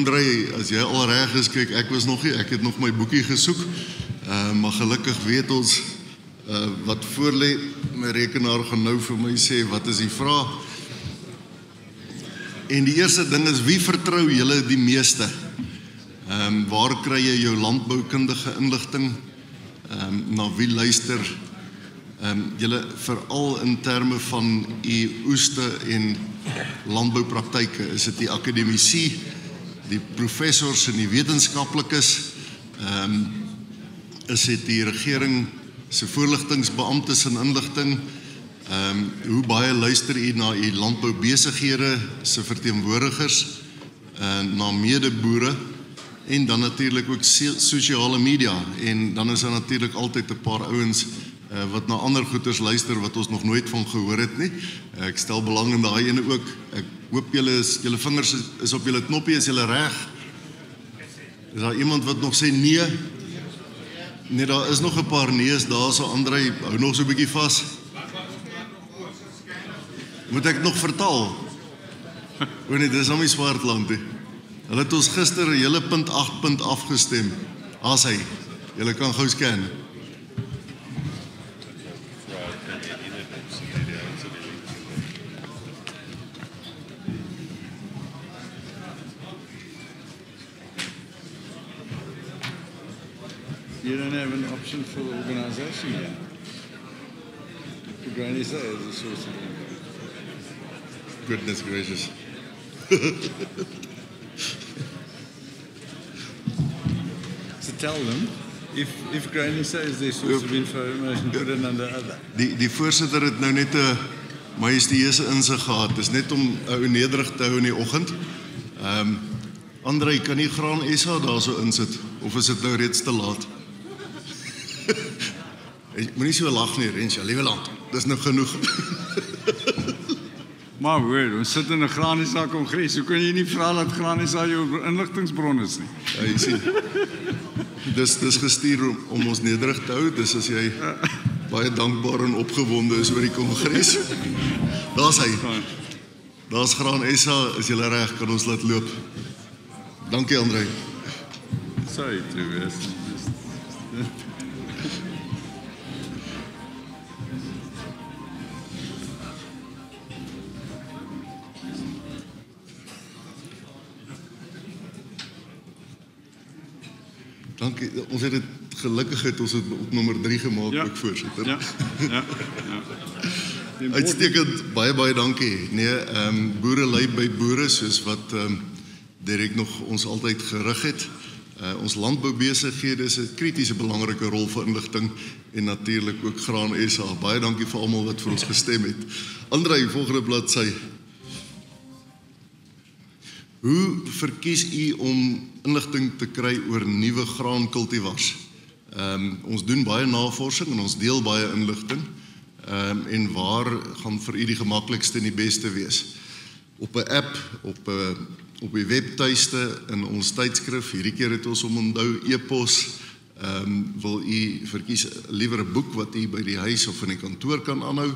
André, as jy al reg is, kyk, ek was nog nie, ek het nog my boekie gesoek, maar gelukkig weet ons wat voor lê. My rekenaar gaan nou vir my sê, wat is die vraag? En die eerste ding is, wie vertrou julle die meeste? Waar kry jy jou landboukundige inligting? Na wie luister julle veral in terme van u oeste en landboupraktyke? Is dit die akademici, die professors en die wetenskaplikes? Is dit die regering se voorligtingsbeamptes en inligting? Hoe baie luister u na u landboubesighede se verteenwoordigers, na medeboere, en dan natuurlik ook sosiale media, en dan is daar natuurlik altyd 'n paar ouens wat na ander goeters luister wat ons nog nooit van gehoor het nie. Ek stel belang in daai ene ook. Ek hoop julle vingers is op julle knoppie, is julle reg? Is daar iemand wat nog sê nee? Nee, daar is nog 'n paar nees daar, so André, hou nog so 'n bietjie vas. Moet ek nog vertaal? O nee, dis om die Swartland. Hulle het ons gister 'n hele punt 8 punt afgestem. As hy, julle kan gou scan. You don't have an option for the organisation yet. The Granny says a source of income. Goodness gracious. So tell them, if Granny says their source of information, put it under other. Die voorsitter het nou net 'n majestueuse insig gehad. Dis net om ou nederig te hou in die oggend. André, kan nie Graan SA daar so insit, of is dit nou reeds te laat? Moenie so lag nie, Rensja, liewe land. Dis nou genoeg. Maar hoor, ons sit in 'n Graan SA kongres. Hoe kan jy nie vra dat Graan SA jou inligtingsbron is nie? Ja, jy sien. Dis gestuur om ons nederig te hou. Dis as jy baie dankbaar en opgewonde is oor die kongres. Daar's hy. Daar's Graan SA, is julle reg, kan ons laat loop. Dankie, André. Sorry to wees. Dankie. Ons het dit gelukkig ons het op nommer 3 gemaak, ook voorsitter. Ja. Uitstekend, baie dankie. Nee, boere lei by boere, soos wat Derek nog ons altyd gerig het. Ons landboubesighede is 'n kritiese belangrike rol vir inligting en natuurlik ook Graan SA. Baie dankie vir almal wat vir ons gestem het. André, volgende bladsy. Hoe verkies u om inligting te kry oor nuwe graankultivars? Ons doen baie navorsing en ons deel baie inligting. En waar gaan vir u die gemaklikste en die beste wees? Op 'n app, op die webtuiste, in ons tydskrif. Hierdie keer het ons onthou e-pos. Wil u verkies liewer 'n boek wat u by die huis of in die kantoor kan aanhou?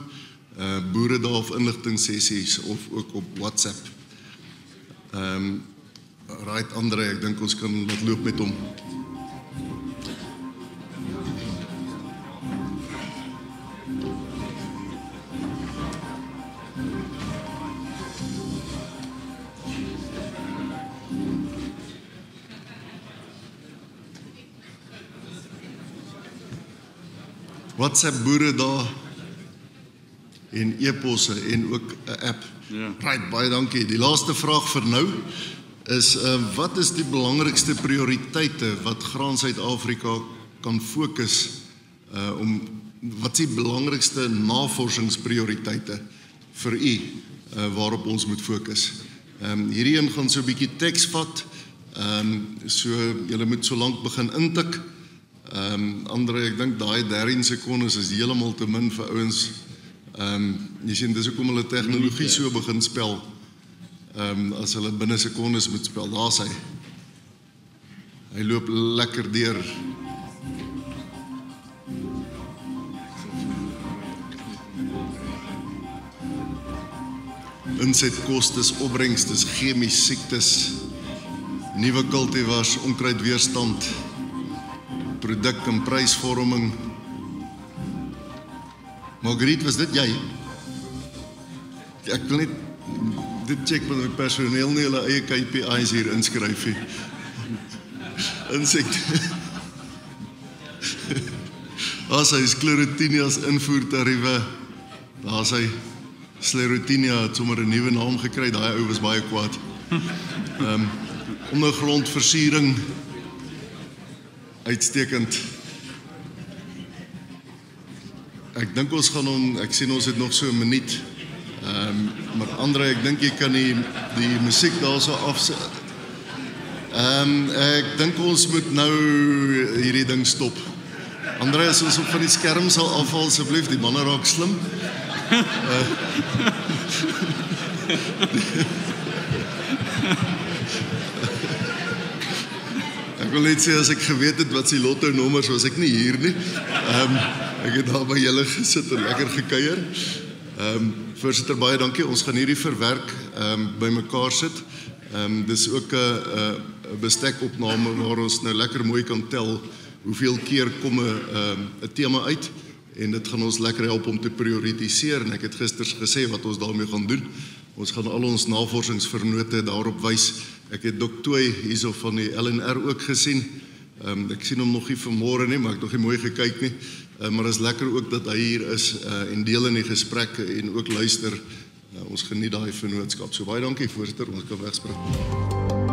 Boeredae of inligtingsessies of ook op WhatsApp? Right, André, ek dink ons kan laat loop met hom. WhatsApp boeredae en e-posse en ook 'n app. Ja. Right, baie dankie. Die laaste vraag vir nou is wat is die belangrikste prioriteite wat Graan Suid-Afrika kan fokus wat is die belangrikste navorsingsprioriteite vir u waarop ons moet fokus? Hierdie een gaan so 'n bietjie teks vat. So julle moet so lank begin intik. André, ek dink daai 13 sekondes is heeltemal te min vir ouens. Jy sien, dis hoekom hulle tegnologie so begin spel. As hulle binne sekondes moet spel, daar's hy. Hy loop lekker deur. Insetkostes, opbrengstes, chemies siektes, nuwe kultivars, onkruidweerstand, produk- en prysvorming. Margriet, was dit jy? Ek wil net dit check met my personeel nie hulle eie KPI's hier inskryf nie. Insekte. As hy Sclerotinia's invoertariewe, daar is hy Sclerotinia het sommer 'n nuwe naam gekry, daai ou was baie kwaad. Ondergrondversiering, uitstekend. Ek dink ons gaan hom, ek sien ons het nog so 'n minuut. Maar Andre, ek dink jy kan die musiek daarso afsit. Ek dink ons moet nou hierdie ding stop. Andre, as ons op van die skerm sal afval asseblief, die manne raak slim. Ek wil net sê, as ek geweet het wat die lotto nommers was ek nie hier nie. Ek het daar by julle gesit en lekker gekuier. Voorsitter, baie dankie. Ons gaan hierdie verwerk by mekaar sit. Dis ook 'n bestekopname waar ons nou lekker mooi kan tel hoeveel keer kom 'n tema uit en dit gaan ons lekker help om te prioritiseer en ek het gister gesê wat ons daarmee gaan doen. Ons gaan al ons navorsingsvernote daarop wys. Ek het Dr. Toy hierso van die LNR ook gesien. Ek sien hom nog nie vanmôre nie, maar ek het nog nie mooi gekyk nie. Maar is lekker ook dat hy hier is en deel in die gesprekke en ook luister. Ons geniet daai vennootskap. So baie dankie voorsitter, ons kan wegspring.